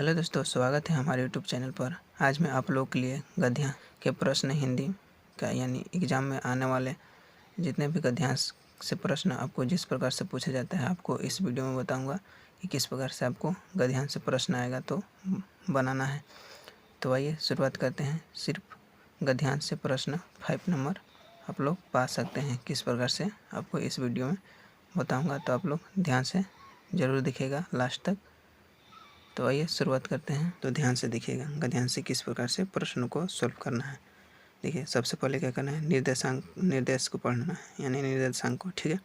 Hello दोस्तों, स्वागत है हमारे यूट्यूब चैनल पर। आज मैं आप लोगों के लिए गद्यांश के प्रश्न हिंदी का यानी एग्ज़ाम में आने वाले जितने भी गद्यांश से प्रश्न आपको जिस प्रकार से पूछा जाता है, आपको इस वीडियो में बताऊंगा कि किस प्रकार से आपको गद्यांश से प्रश्न आएगा तो बनाना है। तो आइए शुरुआत करते हैं। सिर्फ गद्यांश से प्रश्न 5 नंबर आप लोग पा सकते हैं। किस प्रकार से आपको इस वीडियो में बताऊँगा, तो आप लोग ध्यान से ज़रूर दिखेगा लास्ट तक। तो आइए शुरुआत करते हैं। तो ध्यान से देखिएगा गद्यांश से किस प्रकार से प्रश्नों को सॉल्व करना है। देखिए, सबसे पहले क्या करना है, निर्देश को पढ़ना है यानी निर्देशांक को। ठीक है,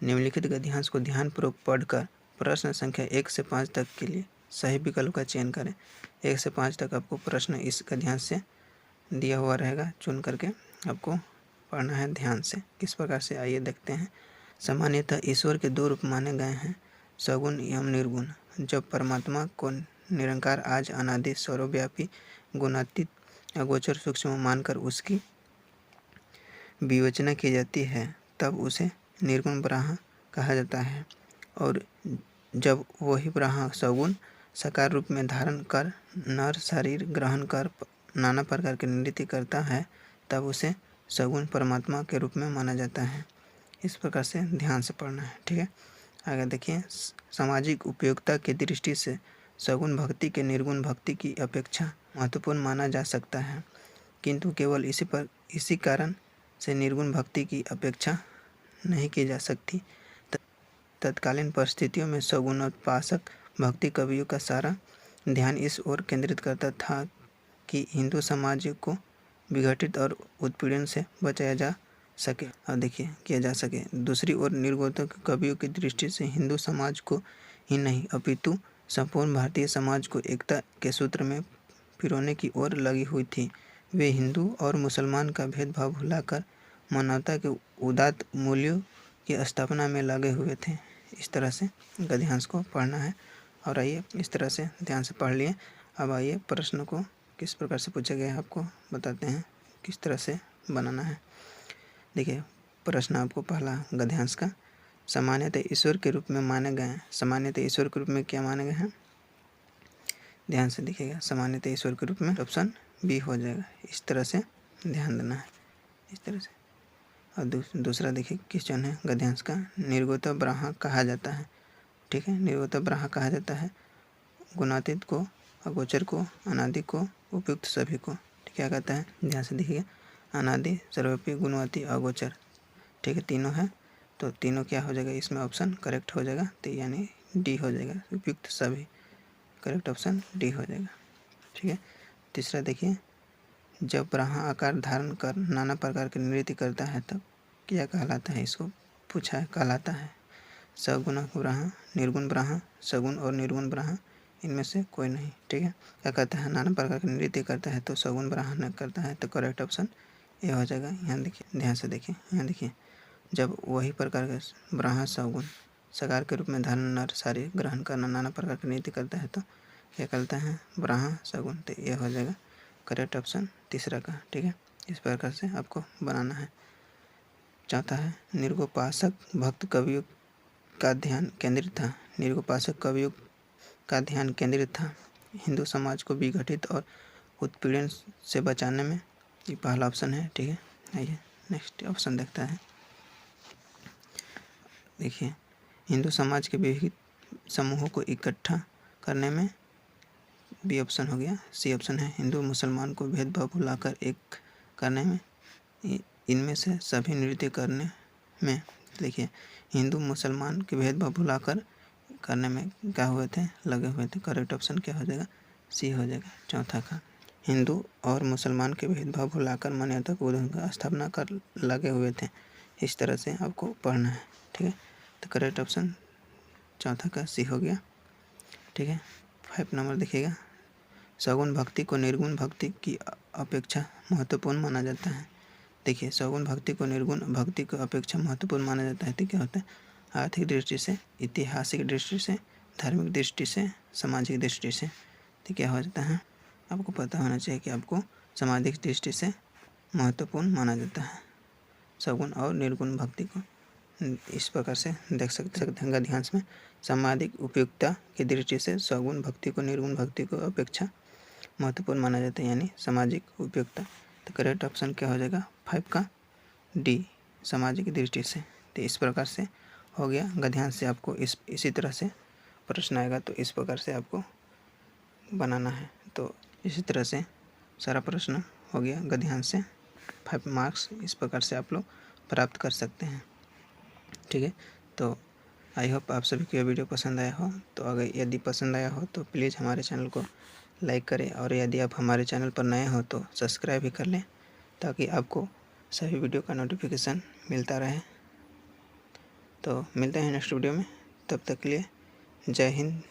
निम्नलिखित गद्यांश को ध्यानपूर्वक पढ़कर प्रश्न संख्या 1 से 5 तक के लिए सही विकल्प का चयन करें। 1 से 5 तक आपको प्रश्न इस गद्यांश से दिया हुआ रहेगा, चुन करके आपको पढ़ना है ध्यान से। किस प्रकार से, आइए देखते हैं। सामान्यतः ईश्वर के 2 रूप माने गए हैं, सगुण एवं निर्गुण। जब परमात्मा को निरंकार, आज, अनादि, सर्वव्यापी, गुणातीत, अगोचर, सूक्ष्म मानकर उसकी विवेचना की जाती है, तब उसे निर्गुण ब्रह्म कहा जाता है। और जब वही ब्रह्म सगुण साकार रूप में धारण कर नर शरीर ग्रहण कर नाना प्रकार के नृत्य करता है, तब उसे सगुण परमात्मा के रूप में माना जाता है। इस प्रकार से ध्यान से पढ़ना है। ठीक है, आगे देखिए। सामाजिक उपयोगिता की दृष्टि से सगुण भक्ति के निर्गुण भक्ति की अपेक्षा महत्वपूर्ण माना जा सकता है, किंतु केवल इसी कारण से निर्गुण भक्ति की अपेक्षा नहीं की जा सकती। तत्कालीन परिस्थितियों में सगुणोपासक भक्ति कवियों का सारा ध्यान इस ओर केंद्रित करता था कि हिंदू समाज को विघटित और उत्पीड़न से बचाया जा सके। और देखिए, किया जा सके। दूसरी ओर निर्गुणोत्तर कवियों की दृष्टि से हिंदू समाज को ही नहीं अपितु संपूर्ण भारतीय समाज को एकता के सूत्र में पिरोने की ओर लगी हुई थी। वे हिंदू और मुसलमान का भेदभाव भुलाकर मानवता के उदात्त मूल्यों की स्थापना में लगे हुए थे। इस तरह से गद्यांश को पढ़ना है। और आइए, इस तरह से ध्यान से पढ़ लिए। अब आइए प्रश्न को किस प्रकार से पूछा गया है आपको बताते हैं, किस तरह से बनाना है। देखिए, प्रश्न आपको पहला गद्यांश का, सामान्यतः ईश्वर के रूप में माने गए हैं। सामान्यतः ईश्वर के रूप में क्या माने गए हैं, ध्यान से देखिएगा। सामान्यतः ईश्वर के रूप में ऑप्शन बी हो जाएगा। इस तरह से ध्यान देना है, इस तरह से। और दूसरा देखिए क्वेश्चन है गद्यांश का, निर्गुण ब्रह्म कहा जाता है। ठीक है, निर्गुण ब्रह्म कहा जाता है गुणातीत को, अगोचर को, अनादि को, उपयुक्त सभी को। क्या कहता है, ध्यान से देखिए। अनादि, सर्वव्यापी, गुणवती, अगोचर। ठीक है, तीनों है, तो तीनों क्या हो जाएगा, इसमें ऑप्शन करेक्ट हो जाएगा, तो यानी डी हो जाएगा। उपयुक्त सभी, करेक्ट ऑप्शन डी हो जाएगा। ठीक है, तीसरा देखिए, जब ब्रह्म आकार धारण कर नाना प्रकार के नृत्य करता है तब क्या कहलाता है, इसको पूछा है। कहलाता है सगुण ब्रह्म, निर्गुण ब्रह्म, सगुण और निर्गुण ब्रह्म, इनमें से कोई नहीं। ठीक है, क्या कहता है, नाना प्रकार के नृत्य करता है तो सगुण ब्रह्म न करता है, तो करेक्ट ऑप्शन ये हो जाएगा। यहाँ देखिए, ध्यान से देखिए। यहाँ देखिए, जब वही प्रकार के ब्रह्म सगुण साकार के रूप में धारण नर शरीर ग्रहण करना नाना प्रकार के नृत्य करता है तो क्या कहता है, ब्रह्म सगुण, तो ये हो जाएगा करेक्ट ऑप्शन तीसरा का। ठीक है, इस प्रकार से आपको बनाना है। चौथा है, निर्गोपासक भक्त कवियों का ध्यान केंद्रित था। निर्गोपासक कवियों का ध्यान केंद्रित था हिंदू समाज को विघटित और उत्पीड़न से बचाने में। ये पहला ऑप्शन है। ठीक है, आइए नेक्स्ट ऑप्शन देखता है। देखिए, हिंदू समाज के विविध समूहों को इकट्ठा करने में, बी ऑप्शन हो गया। सी ऑप्शन है, हिंदू मुसलमान को भेदभाव भुलाकर एक करने में। इनमें से सभी नृत्य करने में। देखिए, हिंदू मुसलमान के भेदभाव भुलाकर करने में क्या हुए थे, लगे हुए थे। करेक्ट ऑप्शन क्या हो जाएगा, सी हो जाएगा चौथा का। हिंदू और मुसलमान के भेदभाव भुलाकर मानवता को का स्थापना कर लगे हुए थे। इस तरह से आपको पढ़ना है। ठीक है, तो करेक्ट ऑप्शन चौथा का सी हो गया। ठीक है, 5 नंबर देखिएगा, सगुण भक्ति को निर्गुण भक्ति की अपेक्षा महत्वपूर्ण माना जाता है। देखिए, सगुण भक्ति को निर्गुण भक्ति की अपेक्षा महत्वपूर्ण माना जाता है तो क्या होता है, आर्थिक दृष्टि से, ऐतिहासिक दृष्टि से, धार्मिक दृष्टि से, सामाजिक दृष्टि से। तो क्या हो जाता है, आपको पता होना चाहिए कि आपको सामाजिक दृष्टि से महत्वपूर्ण माना जाता है सगुण और निर्गुण भक्ति को। इस प्रकार से देख सकते हैं गद्यांश में सामाजिक उपयुक्तता की दृष्टि से सगुण भक्ति को निर्गुण भक्ति को अपेक्षा महत्वपूर्ण माना जाता है, यानी सामाजिक उपयुक्तता। तो करेक्ट ऑप्शन क्या हो जाएगा 5 का डी, सामाजिक दृष्टि से। तो इस प्रकार से हो गया। गद्यांश से आपको इसी तरह से प्रश्न आएगा, तो इस प्रकार से आपको बनाना है। तो इसी तरह से सारा प्रश्न हो गया गद्यांश से 5 मार्क्स इस प्रकार से आप लोग प्राप्त कर सकते हैं। ठीक है, तो आई होप आप सभी को यह वीडियो पसंद आया हो। तो अगर यदि पसंद आया हो तो प्लीज़ हमारे चैनल को लाइक करें, और यदि आप हमारे चैनल पर नए हो तो सब्सक्राइब भी कर लें, ताकि आपको सभी वीडियो का नोटिफिकेशन मिलता रहे। तो मिलते हैं नेक्स्ट वीडियो में, तब तक के लिए जय हिंद।